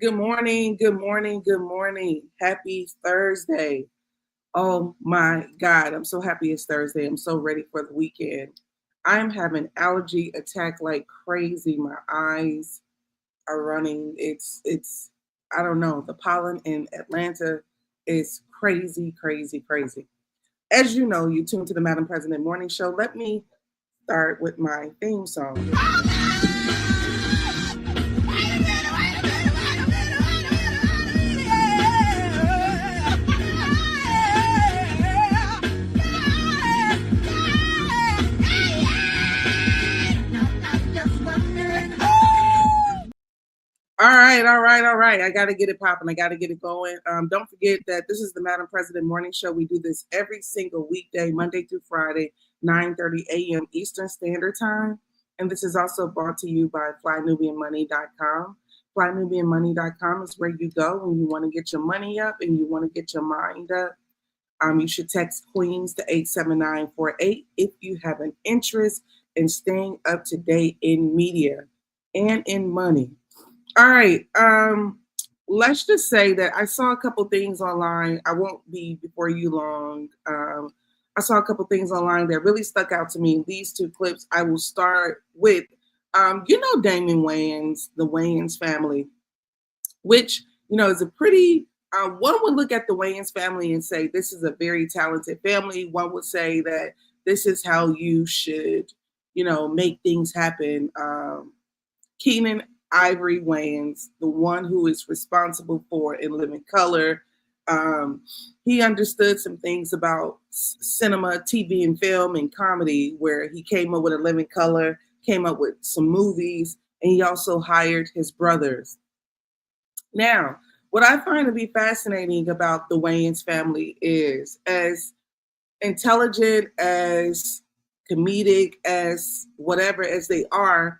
Good morning, good morning, good morning. Happy Thursday. Oh my God, I'm so happy it's Thursday. I'm so ready for the weekend. I'm having allergy attack like crazy. My eyes are running. It's I don't know. The pollen in Atlanta is crazy, crazy, crazy. As you know, you tune to the Madam President Morning Show. Let me start with my theme song. All right. I got to get it popping. I got to get it going. Don't forget that this is the Madam President Morning Show. We do this every single weekday, Monday through Friday, 9:30 a.m. Eastern Standard Time. And this is also brought to you by FlyNubianMoney.com. FlyNubianMoney.com is where you go when you want to get your money up and you want to get your mind up. You should text Queens to 87948 if you have an interest in staying up to date in media and in money. All right. Let's just say that I saw a couple things online. I won't be before you long. I saw a couple things online that really stuck out to me. These two clips. I will start with, Damon Wayans, the Wayans family, which is a pretty. One would look at the Wayans family and say this is a very talented family. One would say that this is how you should, make things happen. Keenan Ivory Wayans, the one who is responsible for In Living Color. He understood some things about cinema, TV, and film and comedy, where he came up with In Living Color, came up with some movies, and he also hired his brothers. Now, what I find to be fascinating about the Wayans family is, as intelligent, as comedic, as whatever as they are,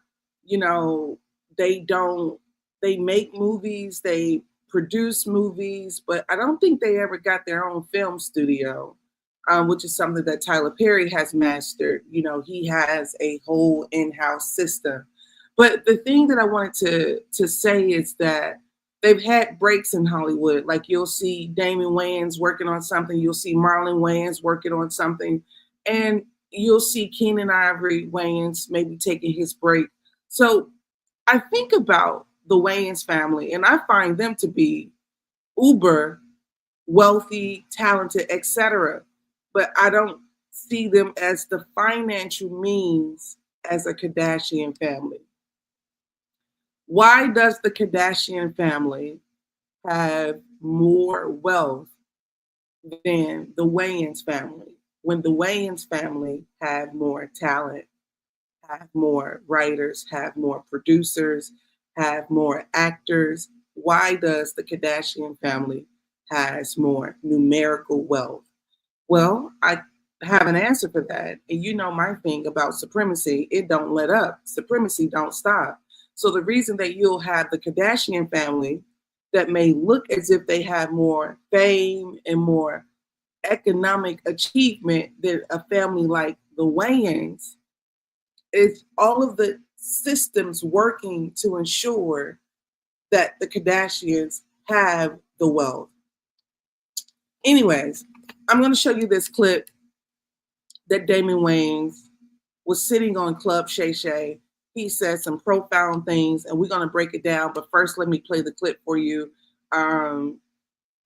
they make movies, they produce movies, but I don't think they ever got their own film studio, which is something that Tyler Perry has mastered. He has a whole in-house system. But the thing that I wanted to say is that they've had breaks in Hollywood. Like, you'll see Damon Wayans working on something, you'll see Marlon Wayans working on something, and you'll see Keenan Ivory Wayans maybe taking his break. So I think about the Wayans family, and I find them to be uber wealthy, talented, etc. But I don't see them as the financial means as a Kardashian family. Why does the Kardashian family have more wealth than the Wayans family, when the Wayans family have more talent, have more writers, have more producers, have more actors? Why does the Kardashian family has more numerical wealth? Well, I have an answer for that. And you know my thing about supremacy, it don't let up. Supremacy don't stop. So the reason that you'll have the Kardashian family that may look as if they have more fame and more economic achievement than a family like the Wayans, it's all of the systems working to ensure that the Kardashians have the wealth. Anyways, I'm going to show you this clip that Damon Wayans was sitting on Club Shay Shay. He said some profound things, and we're going to break it down. But first, let me play the clip for you. I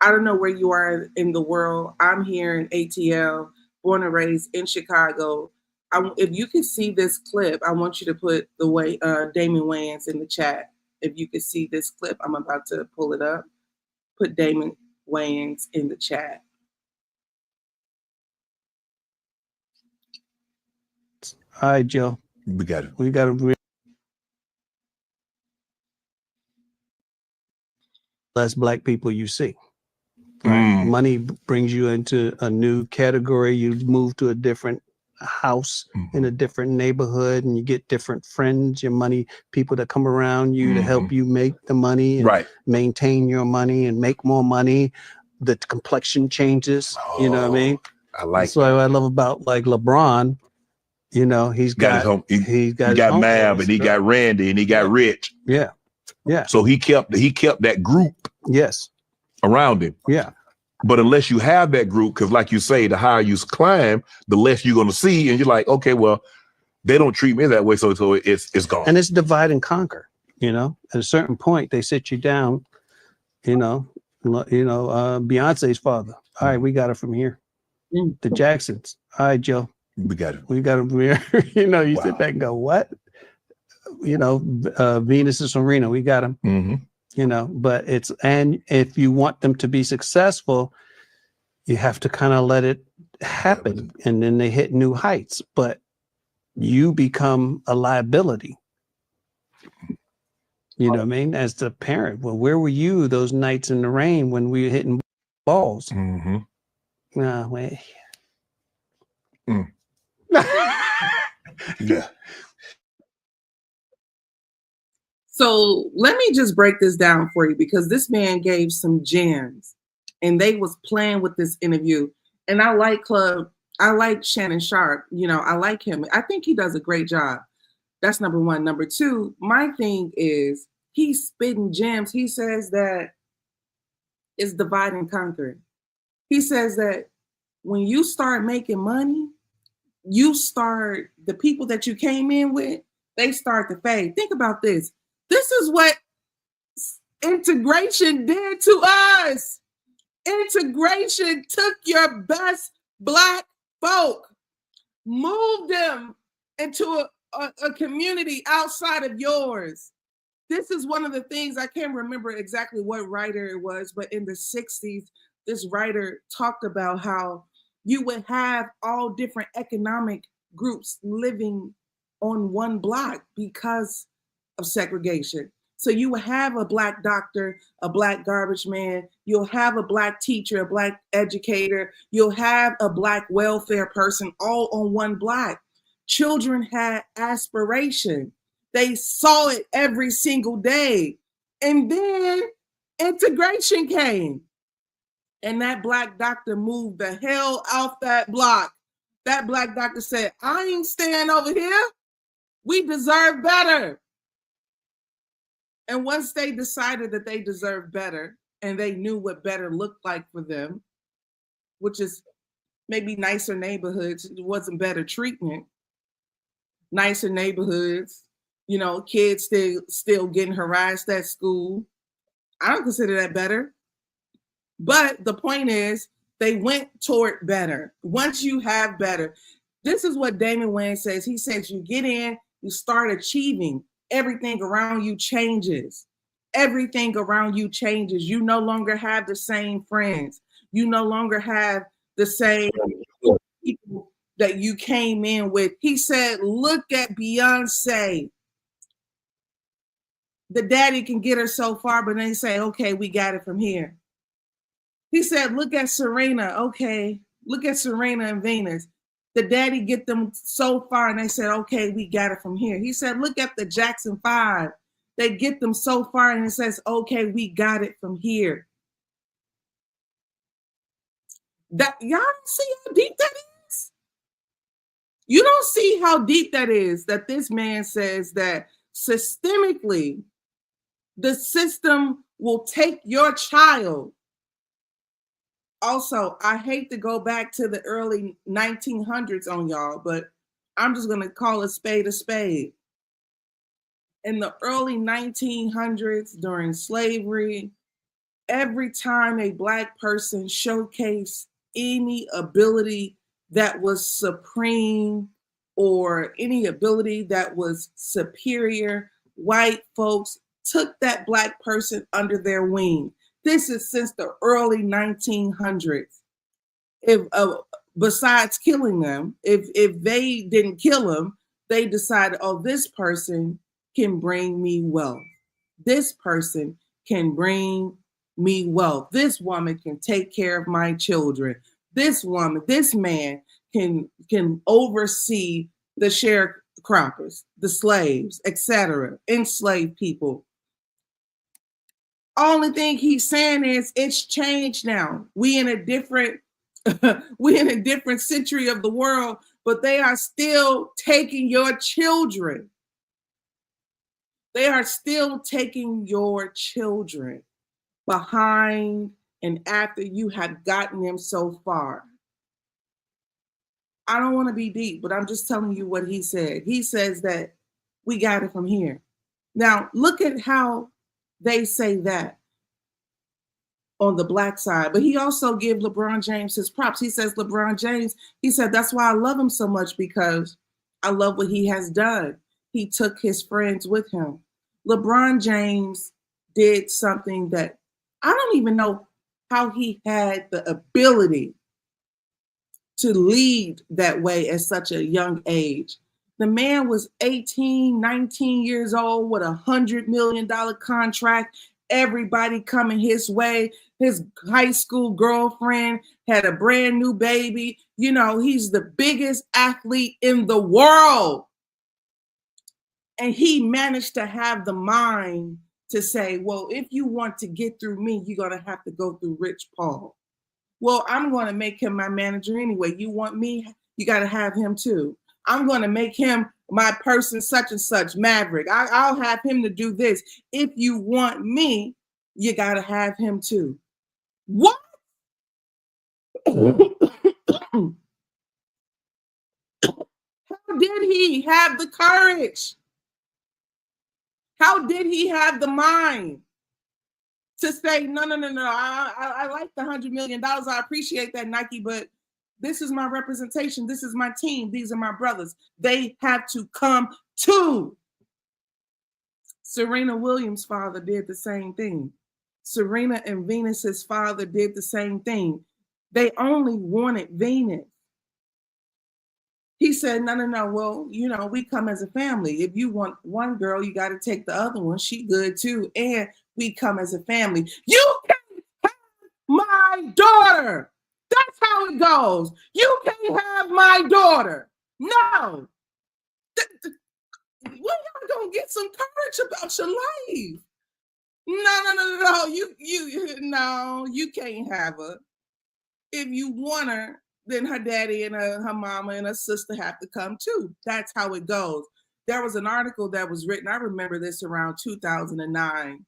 don't know where you are in the world. I'm here in ATL, born and raised in Chicago. If you can see this clip, I want you to put the way Damon Wayans in the chat. If you can see this clip, I'm about to pull it up. Put Damon Wayans in the chat. All right, Joe. We got it. We got to less black people you see. Right? Money brings you into a new category. You move to a different house in a different neighborhood, and you get different friends. Your money, people that come around you to help you make the money and maintain your money and make more money. The complexion changes. You know what I mean? I like. That's what I love about like LeBron. You know, he's got his home. He got Mab, and he got Randy, and he got Rich. Yeah. Yeah. So he kept that group. Yes. Around him. Yeah. But unless you have that group, because like you say, the higher you climb, the less you're going to see, and you're like, okay, well, they don't treat me that way, so it's gone. And it's divide and conquer. You know, at a certain point, they sit you down. Beyonce's father. All right, we got it from here. The Jacksons. All right, Joe. We got it. We got it from here. You sit back and go, what? Venus and Serena, we got them. Mm-hmm. But and if you want them to be successful, you have to kind of let it happen, and then they hit new heights. But you become a liability. You know what I mean? As the parent, well, where were you those nights in the rain when we were hitting balls? Mm-hmm. No, wait. Yeah. So let me just break this down for you, because this man gave some gems, and they was playing with this interview. And I like Shannon Sharp. I like him. I think he does a great job. That's number one. Number two, my thing is he's spitting gems. He says that it's divide and conquer. He says that when you start making money, the people that you came in with, they start to fade. Think about this. This is what integration did to us. Integration took your best Black folk, moved them into a community outside of yours. This is one of the things, I can't remember exactly what writer it was, but in the 60s, this writer talked about how you would have all different economic groups living on one block because of segregation. So you will have a Black doctor, a Black garbage man, you'll have a Black teacher, a Black educator, you'll have a Black welfare person, all on one block. Children had aspiration. They saw it every single day. And then integration came. And that Black doctor moved the hell off that block. That Black doctor said, I ain't staying over here. We deserve better. And once they decided that they deserved better, and they knew what better looked like for them, which is maybe nicer neighborhoods, it wasn't better treatment, nicer neighborhoods, kids still getting harassed at school. I don't consider that better. But the point is, they went toward better. Once you have better, this is what Damon Wayans says. He says you get in, you start achieving, everything around you changes. Everything around you changes. You no longer have the same friends. You no longer have the same people that you came in with. He said, look at Beyonce. The daddy can get her so far, but then say, okay, we got it from here. He said, look at Serena. Okay, look at Serena and Venus. The daddy get them so far, and they said, okay, we got it from here. He said, look at the Jackson 5. They get them so far, and it says, okay, we got it from here. That y'all see how deep that is? You don't see how deep that is, that this man says that systemically, the system will take your child. Also, I hate to go back to the early 1900s on y'all, but I'm just going to call a spade a spade. In the early 1900s, during slavery, every time a Black person showcased any ability that was supreme or any ability that was superior, white folks took that Black person under their wing. This is since the early 1900s. If besides killing them, if they didn't kill them, they decided, oh, this person can bring me wealth. This person can bring me wealth. This woman can take care of my children. This man can oversee the sharecroppers, the slaves, etc., enslaved people. Only thing he's saying is it's changed now. We in a different century of the world, but they are still taking your children. They are still taking your children behind and after you have gotten them so far. I don't want to be deep, but I'm just telling you what he said. He says that we got it from here. Now, look at how they say that on the black side, but he also gave LeBron James his props. He says, LeBron James, he said, that's why I love him so much, because I love what he has done. He took his friends with him. LeBron James did something that I don't even know how he had the ability to lead that way at such a young age. The man was 18, 19 years old with $100 million contract, everybody coming his way. His high school girlfriend had a brand new baby. You know, he's the biggest athlete in the world. And he managed to have the mind to say, well, if you want to get through me, you're going to have to go through Rich Paul. Well, I'm going to make him my manager anyway. You want me? You got to have him too. I'm going to make him my person such and such, Maverick. I'll have him to do this. If you want me, you got to have him too. What? How did he have the courage? How did he have the mind to say, no, I like the $100 million. I appreciate that, Nike, but this is my representation. This is my team. These are my brothers. They have to come too. Serena Williams' father did the same thing. Serena and Venus's father did the same thing. They only wanted Venus. He said, no. Well, you know, we come as a family. If you want one girl, you got to take the other one. She good too. And we come as a family. You can't have my daughter. That's how it goes. You can't have my daughter. No. When y'all gonna get some courage about your life? No. You can't have her. If you want her, then her daddy and her mama and her sister have to come too. That's how it goes. There was an article that was written, I remember this around 2009.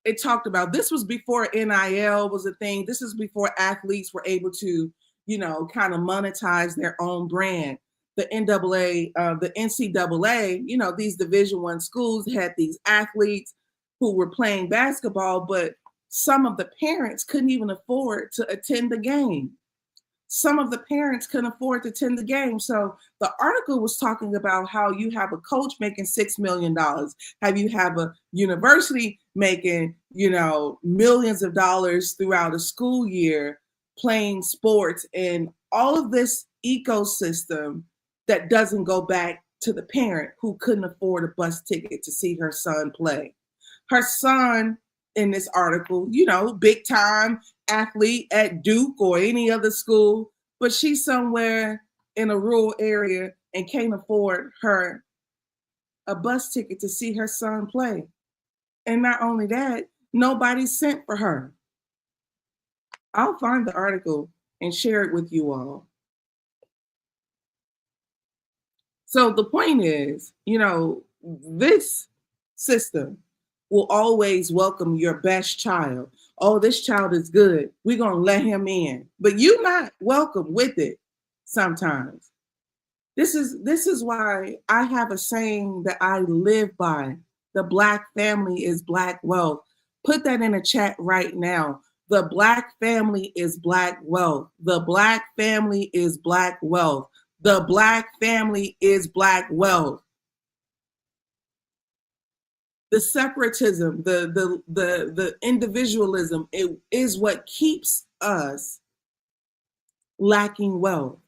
It talked about, this was before NIL was a thing. This is before athletes were able to, you know, kind of monetize their own brand. The NCAA, you know, these Division I schools had these athletes who were playing basketball, but some of the parents couldn't even afford to attend the game. Some of the parents couldn't afford to attend the game. So the article was talking about how you have a coach making $6 million, how you have a university making, you know, millions of dollars throughout a school year playing sports, and all of this ecosystem that doesn't go back to the parent who couldn't afford a bus ticket to see her son play. Her son, in this article, you know, big time athlete at Duke or any other school, but she's somewhere in a rural area and can't afford her a bus ticket to see her son play. And not only that, nobody sent for her. I'll find the article and share it with you all. So the point is, you know, this system will always welcome your best child. Oh, this child is good. We're going to let him in. But you're not welcome with it sometimes. This is why I have a saying that I live by. The Black family is Black wealth. Put that in a chat right now. The Black family is Black wealth. The Black family is Black wealth. The Black family is Black wealth. The separatism, the individualism, it is what keeps us lacking wealth.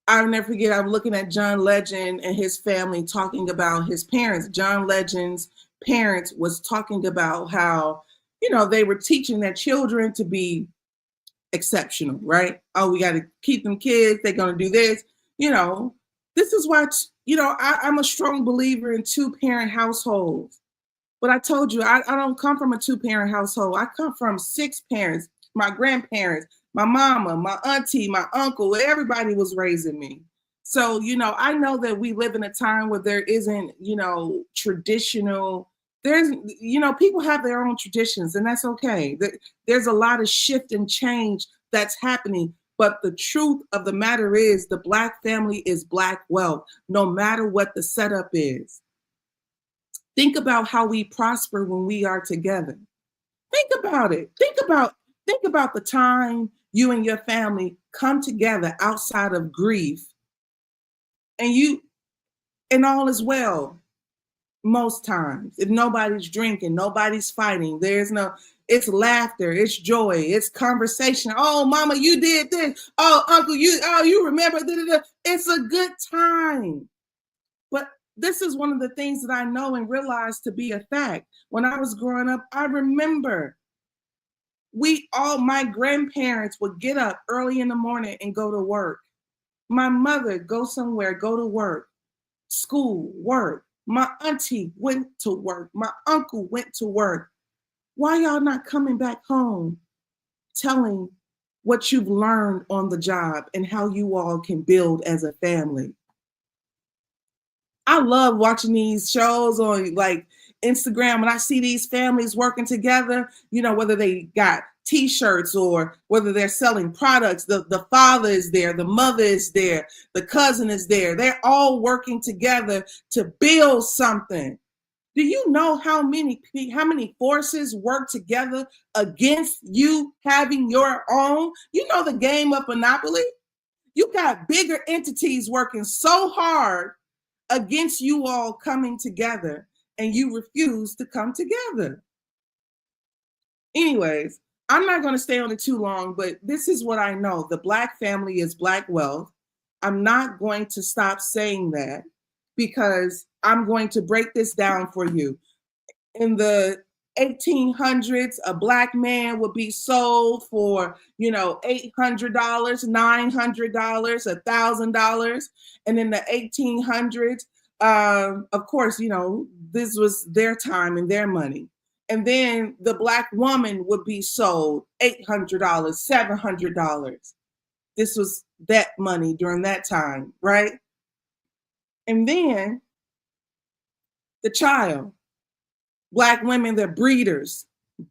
I'll never forget, I'm looking at John Legend and his family talking about his parents. John Legend's parents was talking about how, you know, they were teaching their children to be exceptional, right? Oh, we got to keep them kids. They're going to do this. You know, this is why, you know, I'm a strong believer in two-parent households. But I told you, I don't come from a two-parent household. I come from 6 parents, my grandparents, my mama, my auntie, my uncle, everybody was raising me. So, I know that we live in a time where there isn't, traditional, there's, people have their own traditions, and that's okay. There's a lot of shift and change that's happening. But the truth of the matter is the Black family is Black wealth, no matter what the setup is. Think about how we prosper when we are together. Think about it. Think about the time you and your family come together outside of grief, and all is well. Most times, if nobody's drinking, nobody's fighting, it's laughter, it's joy, it's conversation. Oh, mama, you did this. Oh, uncle, you remember. It's a good time. But this is one of the things that I know and realize to be a fact. When I was growing up, I remember my grandparents would get up early in the morning and go to work. My mother go somewhere, go to work, school, work. My auntie went to work. My uncle went to work. Why y'all not coming back home telling what you've learned on the job and how you all can build as a family? I love watching these shows on like Instagram when I see these families working together, whether they got t-shirts or whether they're selling products. The father is there, the mother is there, the cousin is there. They're all working together to build something. Do you know how many forces work together against you having your own? You know the game of Monopoly? You got bigger entities working so hard against you all coming together, and you refuse to come together. Anyways, I'm not going to stay on it too long, but this is what I know. The Black family is Black wealth. I'm not going to stop saying that because I'm going to break this down for you. In the 1800s, a Black man would be sold for, $800, $900, $1,000. And in the 1800s, of course, this was their time and their money. And then the Black woman would be sold $800, $700. This was that money during that time, right? And then the child. Black women, they're breeders.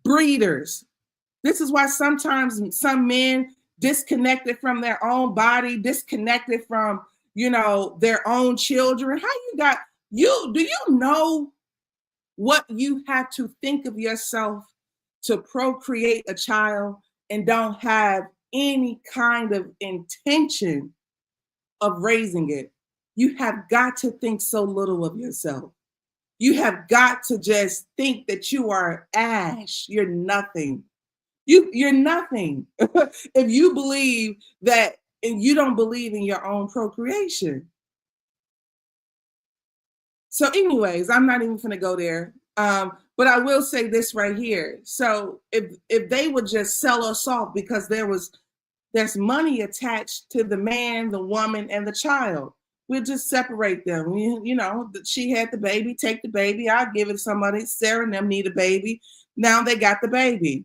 This is why sometimes some men disconnected from their own body, disconnected from, their own children. Do you know what you have to think of yourself to procreate a child and don't have any kind of intention of raising it? You have got to think so little of yourself. You have got to just think that you are ash. You're nothing. You're nothing if you believe that and you don't believe in your own procreation. So anyways, I'm not even going to go there. But I will say this right here. So if they would just sell us off because there's money attached to the man, the woman, and the child. We'll just separate them. She had the baby, take the baby. I'll give it to somebody. Sarah and them need a baby. Now they got the baby.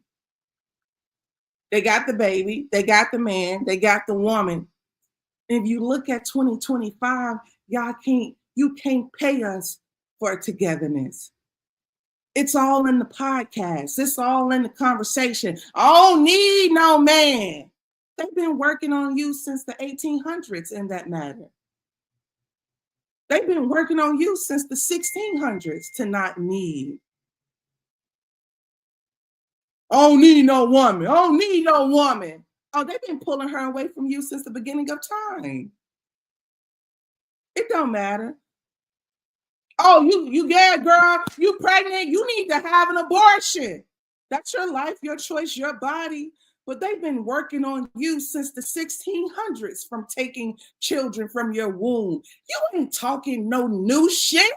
They got the baby. They got the man. They got the woman. If you look at 2025, you can't pay us for togetherness. It's all in the podcast. It's all in the conversation. I don't need no man. They've been working on you since the 1800s in that matter. They've been working on you since the 1600s to not need. I don't need no woman. I don't need no woman. Oh, they've been pulling her away from you since the beginning of time. It don't matter. Oh, you girl, you pregnant, you need to have an abortion. That's your life, your choice, your body. But they've been working on you since the 1600s from taking children from your womb. You ain't talking no new shit.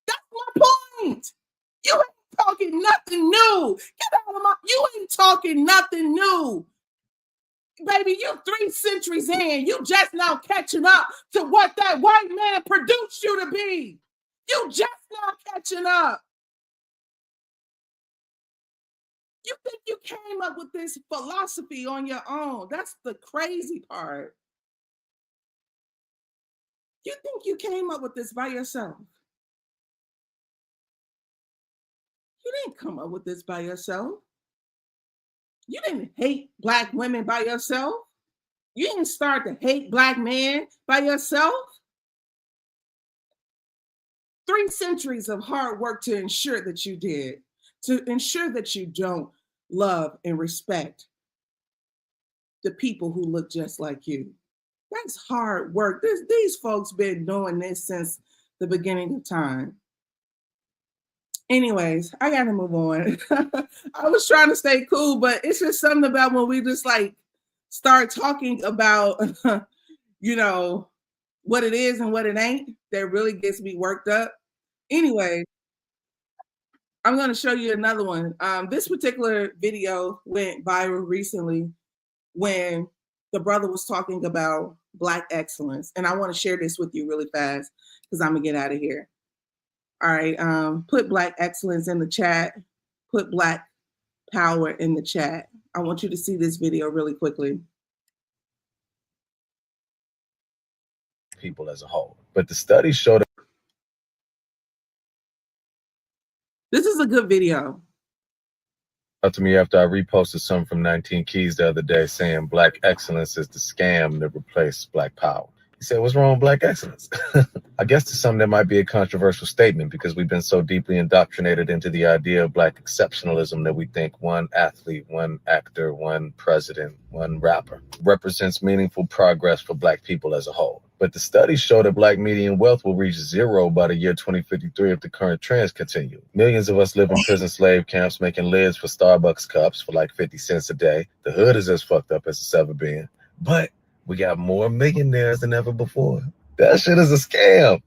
That's my point. You ain't talking nothing new. Get out of you ain't talking nothing new. Baby, you 3 centuries in. You just now catching up to what that white man produced you to be. You just now catching up. You think you came up with this philosophy on your own. That's the crazy part. You think you came up with this by yourself? You didn't come up with this by yourself. You didn't hate Black women by yourself. You didn't start to hate Black men by yourself. 3 centuries of hard work to ensure that you did, to ensure that you don't love and respect the people who look just like you. That's hard work. These folks been doing this since the beginning of time. Anyways, I gotta move on. I was trying to stay cool, but it's just something about when we just like start talking about, you know, what it is and what it ain't that really gets me worked up. Anyway, I'm going to show you another one. This particular video went viral recently when the brother was talking about Black excellence. And I want to share this with you really fast because I'm going to get out of here. All right. Put Black excellence in the chat. Put Black power in the chat. I want you to see this video really quickly. People as a whole. But the studies show that this is a good video. Up to me after I reposted something from 19 Keys the other day saying Black excellence is the scam that replaced Black power. He said, what's wrong with Black excellence? I guess to some that might be a controversial statement because we've been so deeply indoctrinated into the idea of Black exceptionalism that we think one athlete, one actor, one president, one rapper represents meaningful progress for Black people as a whole. But the studies show that Black median wealth will reach 0 by the year 2053 if the current trends continue. Millions of us live in prison slave camps making lids for Starbucks cups for like 50 cents a day. The hood is as fucked up as it's ever been. But we got more millionaires than ever before. That shit is a scam.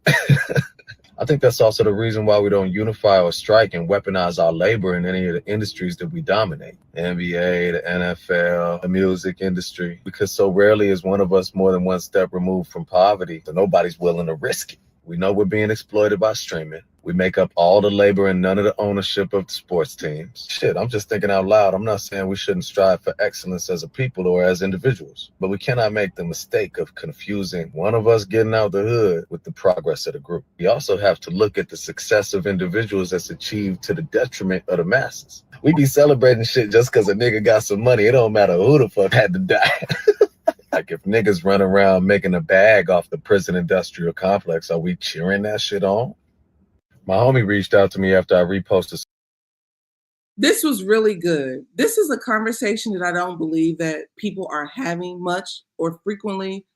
I think that's also the reason why we don't unify or strike and weaponize our labor in any of the industries that we dominate. The NBA, the NFL, the music industry, because so rarely is one of us more than one step removed from poverty, so nobody's willing to risk it. We know we're being exploited by streaming. We make up all the labor and none of the ownership of the sports teams. Shit, I'm just thinking out loud. I'm not saying we shouldn't strive for excellence as a people or as individuals, but we cannot make the mistake of confusing one of us getting out the hood with the progress of the group. We also have to look at the success of individuals that's achieved to the detriment of the masses. We be celebrating shit just because a nigga got some money. It don't matter who the fuck had to die. Like if niggas run around making a bag off the prison industrial complex, are we cheering that shit on? My homie reached out to me after I reposted. This was really good. This is a conversation that I don't believe that people are having much or frequently.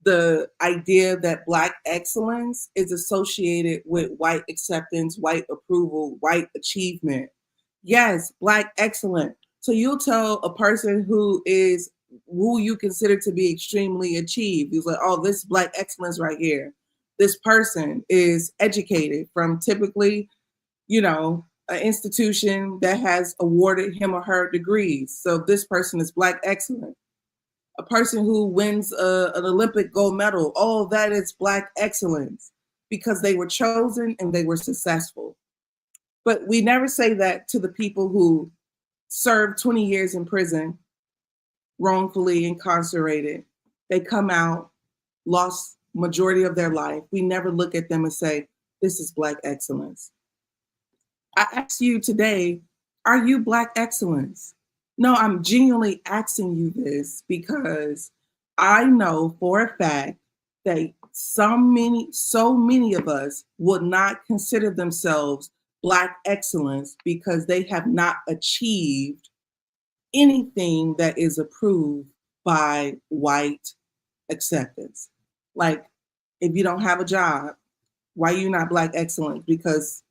The idea that Black excellence is associated with white acceptance, white approval, white achievement. Yes, Black excellent. So you'll tell a person who you consider to be extremely achieved. He's like, oh, this is Black excellence right here. This person is educated from typically, an institution that has awarded him or her degrees. So this person is Black excellent. A person who wins an Olympic gold medal, all that is Black excellence because they were chosen and they were successful. But we never say that to the people who served 20 years in prison, wrongfully incarcerated. They come out, lost majority of their life. We never look at them and say, this is Black excellence. I ask you today, are you Black excellence? No, I'm genuinely asking you this because I know for a fact that so many of us would not consider themselves Black excellence because they have not achieved anything that is approved by white acceptance. Like, if you don't have a job, why are you not Black excellence? Because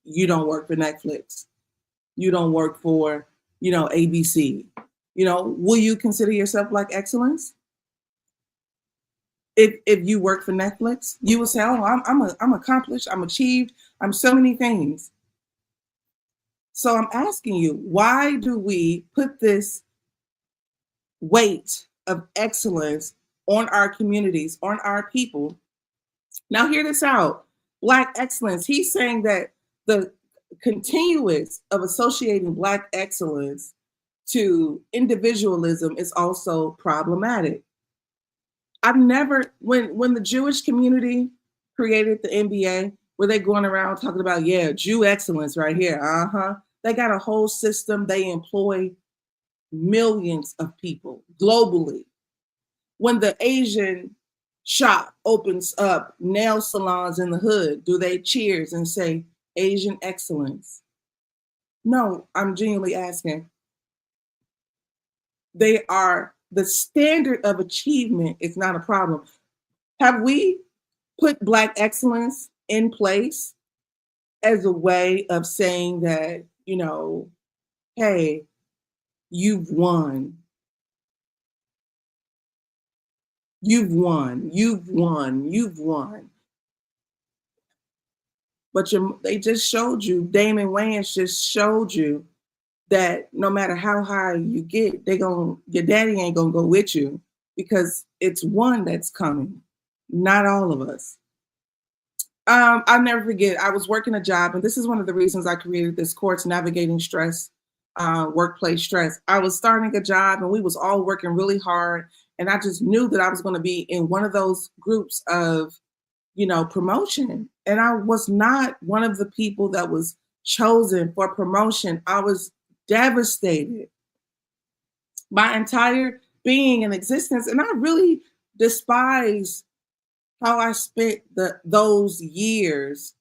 you don't work for Netflix. You don't work for, ABC. Will you consider yourself Black excellence? If you work for Netflix, you will say, oh, I'm accomplished, I'm achieved, I'm so many things. So I'm asking you, why do we put this weight of excellence on our communities, on our people? Now hear this out. Black excellence, he's saying that the continuous of associating Black excellence to individualism is also problematic. I've never, when the Jewish community created the NBA, were they going around talking about, yeah, Jew excellence right here? They got a whole system. They employ millions of people globally. When the Asian shop opens up nail salons in the hood, do they cheers and say Asian excellence? No, I'm genuinely asking. They are, the standard of achievement is not a problem. Have we put Black excellence in place as a way of saying that, you know, hey, you've won. You've won. You've won. You've won. But they just showed you, Damon Wayans just showed you that no matter how high you get, your daddy ain't gonna go with you, because it's one that's coming, not all of us. I'll never forget, I was working a job, and this is one of the reasons I created this course, Navigating Stress, Workplace Stress. I was starting a job and we was all working really hard, and I just knew that I was gonna be in one of those groups of, you know, promotion. And I was not one of the people that was chosen for promotion. I was devastated. My entire being and existence, and I really despise how I spent those years,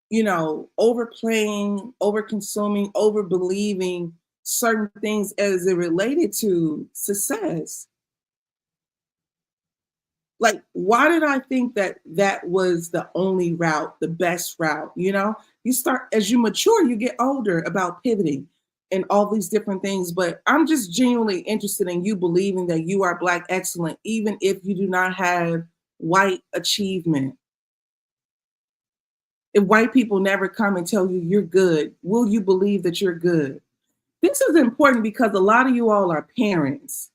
you know, overplaying, over-consuming, over-believing certain things as it related to success. Like, why did I think that that was the only route, the best route? You know, you start, as you mature, you get older about pivoting and all these different things. But I'm just genuinely interested in you believing that you are Black excellent, even if you do not have white achievement. If white people never come and tell you you're good, will you believe that you're good? This is important because a lot of you all are parents.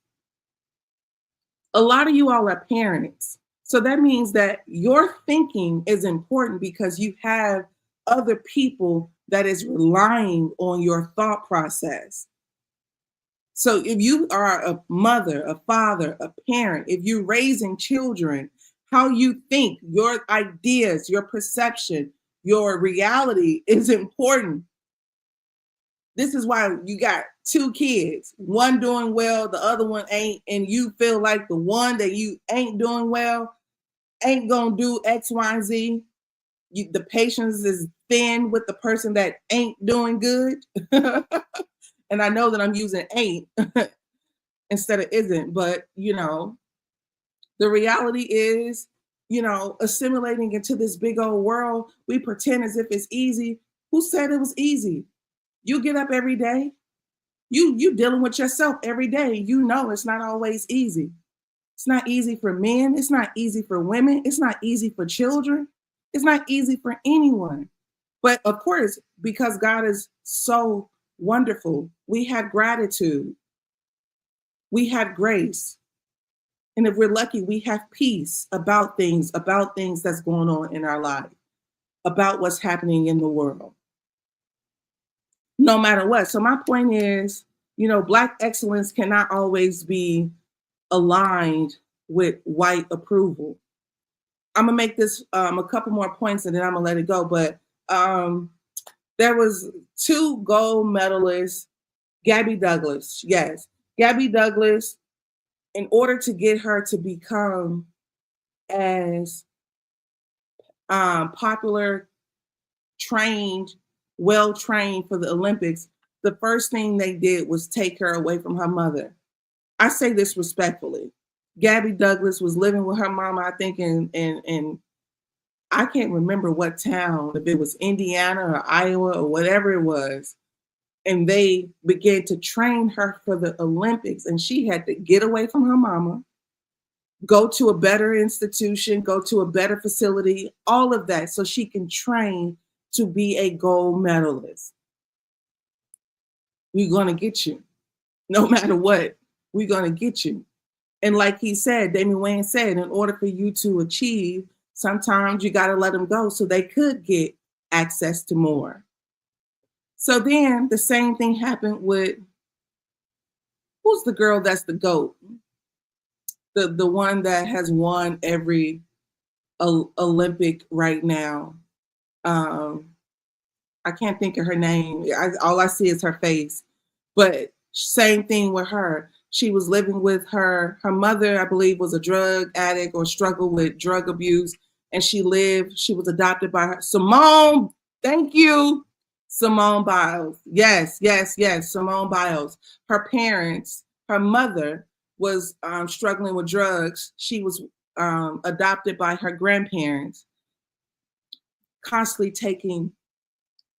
A lot of you all are parents. So that means that your thinking is important because you have other people that is relying on your thought process. So if you are a mother, a father, a parent, if you're raising children, how you think, your ideas, your perception, your reality is important. This is why you got 2 kids, one doing well, the other one ain't, and you feel like the one that you ain't doing well ain't gonna do X, Y, and Z. The patience is thin with the person that ain't doing good. And I know that I'm using ain't instead of isn't, but you know, the reality is, you know, assimilating into this big old world, we pretend as if it's easy. Who said it was easy? You get up every day. You dealing with yourself every day. You know it's not always easy. It's not easy for men. It's not easy for women. It's not easy for children. It's not easy for anyone. But of course, because God is so wonderful, we have gratitude. We have grace. And if we're lucky, we have peace about things that's going on in our life, about what's happening in the world. No matter what. So my point is, you know, Black excellence cannot always be aligned with white approval. I'm gonna make this a couple more points and then I'm gonna let it go. But there was 2 gold medalists, Gabby Douglas. Yes, Gabby Douglas, in order to get her to become as popular, trained, well-trained for the Olympics, the first thing they did was take her away from her mother. I say this respectfully. Gabby Douglas was living with her mama, I think, in I can't remember what town, if it was Indiana or Iowa or whatever it was. And they began to train her for the Olympics. And she had to get away from her mama, go to a better institution, go to a better facility, all of that, so she can train to be a gold medalist. We're going to get you. No matter what, we're going to get you. And like he said, Damon Wayans said, in order for you to achieve, sometimes you got to let them go so they could get access to more. So then the same thing happened with, who's the girl that's the GOAT? the one that has won every Olympic right now. I can't think of her name. All I see is her face. But same thing with her. She was living with her mother, I believe, was a drug addict or struggled with drug abuse. And she was adopted by her. Simone, thank you. Simone Biles. Yes, Simone Biles. Her parents, her mother was struggling with drugs. She was adopted by her grandparents, constantly taking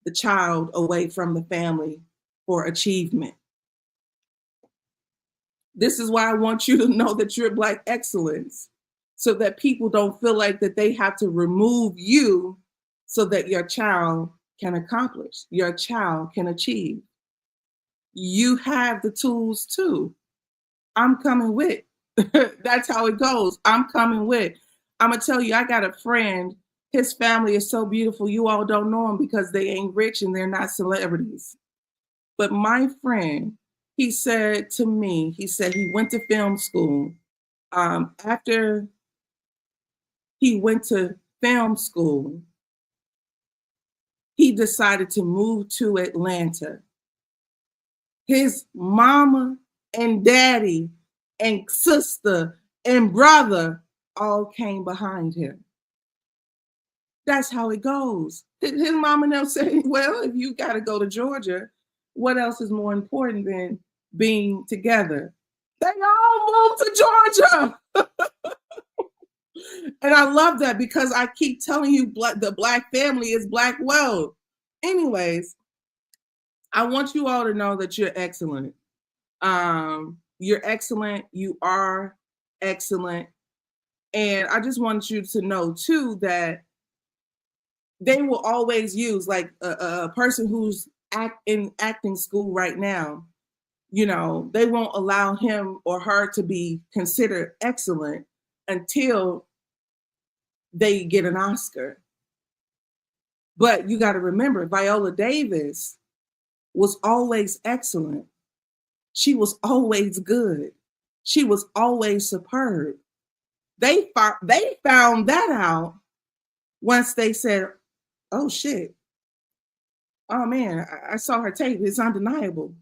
the child away from the family for achievement. This is why I want you to know that you're Black excellence, so that people don't feel like that they have to remove you so that your child can accomplish, your child can achieve. You have the tools too. I'm coming with. That's how it goes. I'm coming with. I'm going to tell you, I got a friend. His family is so beautiful. You all don't know them because they ain't rich and they're not celebrities. But my friend, he said to me, he said he went to film school. After he went to film school, he decided to move to Atlanta. His mama and daddy and sister and brother all came behind him. That's how it goes. His mama now said, well, if you got to go to Georgia, what else is more important than being together? They all moved to Georgia. And I love that because I keep telling you the Black family is Black wealth. Anyways, I want you all to know that you're excellent. You're excellent. You are excellent. And I just want you to know too that they will always use, like a person who's in acting school right now, you know, they won't allow him or her to be considered excellent until they get an Oscar. But you got to remember, Viola Davis was always excellent. She was always good. She was always superb. They found that out once they said, oh shit, oh man, I saw her tape. It's undeniable.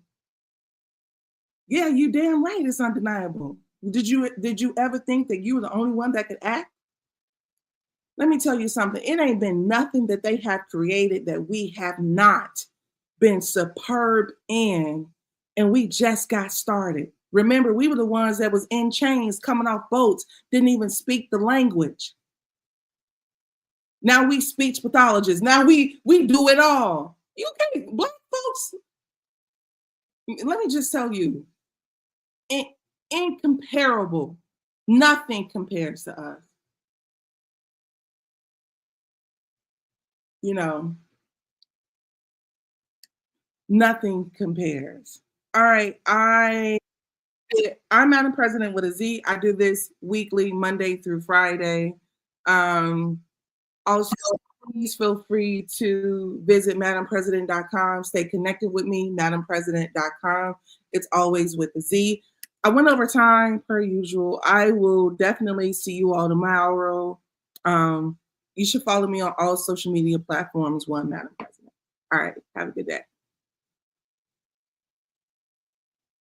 Yeah, you damn right, it's undeniable. Did you ever think that you were the only one that could act? Let me tell you something. It ain't been nothing that they have created that we have not been superb in, and we just got started. Remember, we were the ones that was in chains, coming off boats, didn't even speak the language. Now we speech pathologists. Now we do it all. You can't, Black folks, let me just tell you, incomparable. Nothing compares to us. You know, nothing compares. All right, I'm Madam President with a Z. I do this weekly, Monday through Friday. Also, please feel free to visit madampresident.com. Stay connected with me, madampresident.com. It's always with a Z. I went over time per usual. I will definitely see you all tomorrow. You should follow me on all social media platforms, Madam President. All right, have a good day.